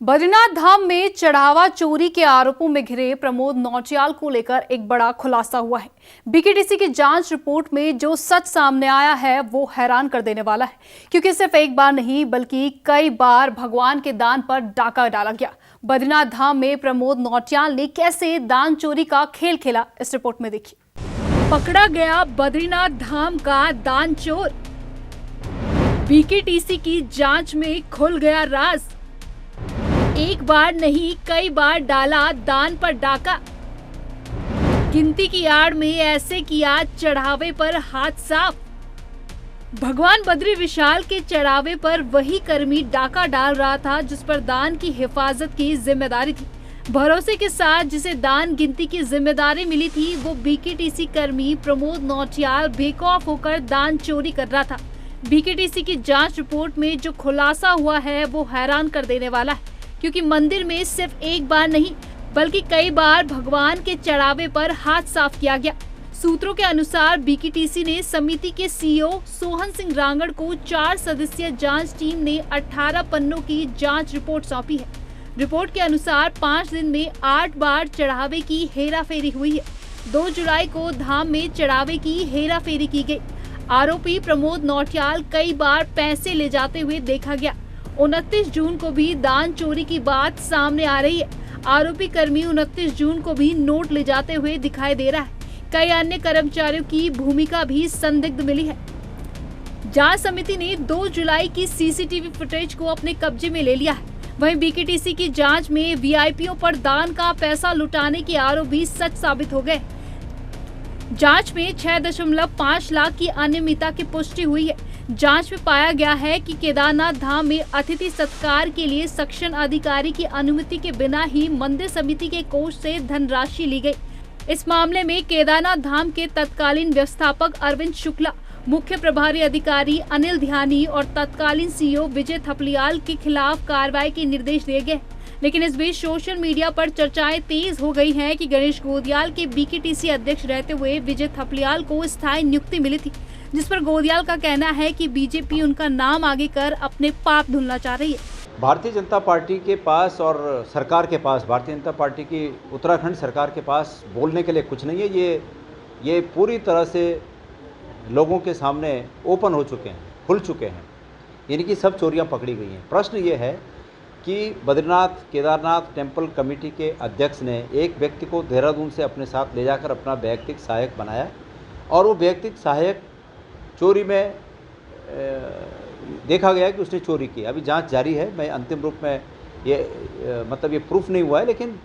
बद्रीनाथ धाम में चढ़ावा चोरी के आरोपों में घिरे प्रमोद नौटियाल को लेकर एक बड़ा खुलासा हुआ है। बीकेटीसी की जांच रिपोर्ट में जो सच सामने आया है वो हैरान कर देने वाला है, क्योंकि सिर्फ एक बार नहीं बल्कि कई बार भगवान के दान पर डाका डाला गया। बद्रीनाथ धाम में प्रमोद नौटियाल ने कैसे दान चोरी का खेल खेला, इस रिपोर्ट में देखिए। पकड़ा गया बद्रीनाथ धाम का दान चोर। बीकेटीसी की जांच में खुल गया राज। एक बार नहीं कई बार डाला दान पर डाका। गिनती की आड़ में ऐसे किया चढ़ावे पर हाथ साफ। भगवान बद्री विशाल के चढ़ावे पर वही कर्मी डाका डाल रहा था जिस पर दान की हिफाजत की जिम्मेदारी थी। भरोसे के साथ जिसे दान गिनती की जिम्मेदारी मिली थी वो बीकेटीसी कर्मी प्रमोद नौटियाल बेखौफ होकर दान चोरी कर रहा था। बीकेटीसी की जांच रिपोर्ट में जो खुलासा हुआ है वो हैरान कर देने वाला है, क्योंकि मंदिर में सिर्फ एक बार नहीं बल्कि कई बार भगवान के चढ़ावे पर हाथ साफ किया गया। सूत्रों के अनुसार बीकेटीसी ने समिति के सीईओ सोहन सिंह रांगड़ को 4 सदस्यीय जांच टीम ने 18 पन्नों की जांच रिपोर्ट सौंपी है। रिपोर्ट के अनुसार 5 दिन में 8 बार चढ़ावे की हेराफेरी हुई है। 2 जुलाई को धाम में चढ़ावे की हेराफेरी की गई। आरोपी प्रमोद नौटियाल कई बार पैसे ले जाते हुए देखा गया। 29 जून को भी दान चोरी की बात सामने आ रही है। आरोपी कर्मी 29 जून को भी नोट ले जाते हुए दिखाई दे रहा है। कई अन्य कर्मचारियों की भूमिका भी संदिग्ध मिली है। जांच समिति ने 2 जुलाई की सीसीटीवी फुटेज को अपने कब्जे में ले लिया है। वहीं बीकेटीसी की जांच में वीआईपीओ पर दान का पैसा लुटाने के आरोप भी सच साबित हो गए। जांच में 6.5 लाख की अनियमितता की पुष्टि हुई है। जांच में पाया गया है कि केदारनाथ धाम में अतिथि सत्कार के लिए सेक्शन अधिकारी की अनुमति के बिना ही मंदिर समिति के कोष से धनराशि ली गई। इस मामले में केदारनाथ धाम के तत्कालीन व्यवस्थापक अरविंद शुक्ला, मुख्य प्रभारी अधिकारी अनिल ध्यानी और तत्कालीन सीईओ विजय थपलियाल के खिलाफ कार्रवाई के निर्देश दिए गए। लेकिन इस बीच सोशल मीडिया पर चर्चाएं तेज हो गई हैं कि गणेश गोदियाल के बीकेटीसी अध्यक्ष रहते हुए विजय थपलियाल को स्थायी नियुक्ति मिली थी, जिस पर गोदियाल का कहना है कि बीजेपी उनका नाम आगे कर अपने पाप धुलना चाह रही है। भारतीय जनता पार्टी के पास और सरकार के पास, भारतीय जनता पार्टी की उत्तराखंड सरकार के पास बोलने के लिए कुछ नहीं है। ये पूरी तरह से लोगों के सामने ओपन हो चुके हैं, खुल चुके हैं। इनकी सब चोरियां पकड़ी गई हैं। प्रश्न ये है कि बद्रीनाथ केदारनाथ टेम्पल कमेटी के अध्यक्ष ने एक व्यक्ति को देहरादून से अपने साथ ले जाकर अपना वैयक्तिक सहायक बनाया और वो वैयक्तिक सहायक चोरी में देखा गया कि उसने चोरी की। अभी जांच जारी है। मैं अंतिम रूप में ये प्रूफ नहीं हुआ है, लेकिन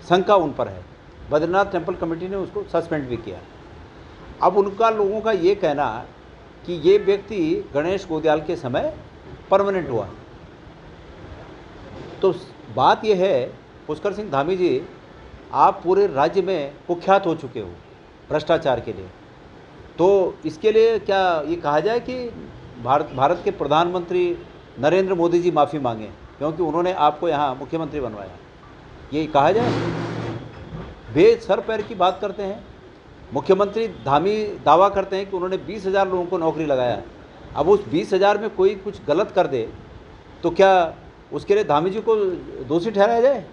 शंका उन पर है। बद्रीनाथ टेम्पल कमेटी ने उसको सस्पेंड भी किया। अब उनका लोगों का ये कहना कि ये व्यक्ति गणेश गोदियाल के समय परमानेंट हुआ। तो बात यह है, पुष्कर सिंह धामी जी, आप पूरे राज्य में कुख्यात हो चुके हो भ्रष्टाचार के लिए। तो इसके लिए क्या ये कहा जाए कि भारत के प्रधानमंत्री नरेंद्र मोदी जी माफ़ी मांगे क्योंकि उन्होंने आपको यहाँ मुख्यमंत्री बनवाया, ये कहा जाए? बेसर पैर की बात करते हैं। मुख्यमंत्री धामी दावा करते हैं कि उन्होंने 20,000 लोगों को नौकरी लगाया। अब उस 20,000 में कोई कुछ गलत कर दे तो क्या उसके लिए धामी जी को दोषी ठहराया जाए?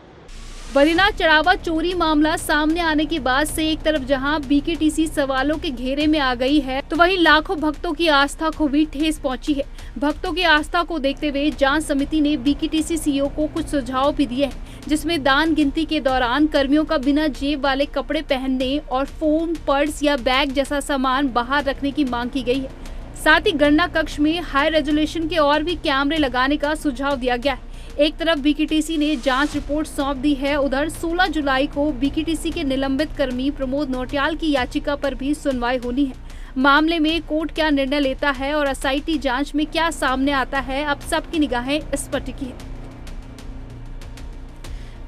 बद्रीनाथ चढ़ावा चोरी मामला सामने आने के बाद से एक तरफ जहां बीकेटीसी सवालों के घेरे में आ गई है, तो वहीं लाखों भक्तों की आस्था को भी ठेस पहुंची है। भक्तों की आस्था को देखते हुए जांच समिति ने बीकेटीसी सीईओ को कुछ सुझाव भी दिए हैं, जिसमें दान गिनती के दौरान कर्मियों का बिना जेब वाले कपड़े पहनने और फोन, पर्स या बैग जैसा सामान बाहर रखने की मांग की गई है। साथ ही गणना कक्ष में हाई रेजोल्यूशन के और भी कैमरे लगाने का सुझाव दिया गया है। एक तरफ बीकेटीसी ने जांच रिपोर्ट सौंप दी है, उधर 16 जुलाई को बीकेटीसी के निलंबित कर्मी प्रमोद नौटियाल की याचिका पर भी सुनवाई होनी है। मामले में कोर्ट क्या निर्णय लेता है और एसआईटी जांच में क्या सामने आता है, अब सबकी निगाहें इस पर टिकी है।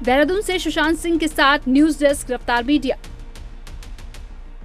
देहरादून से सुशांत सिंह के साथ न्यूज डेस्क रफ्तार मीडिया।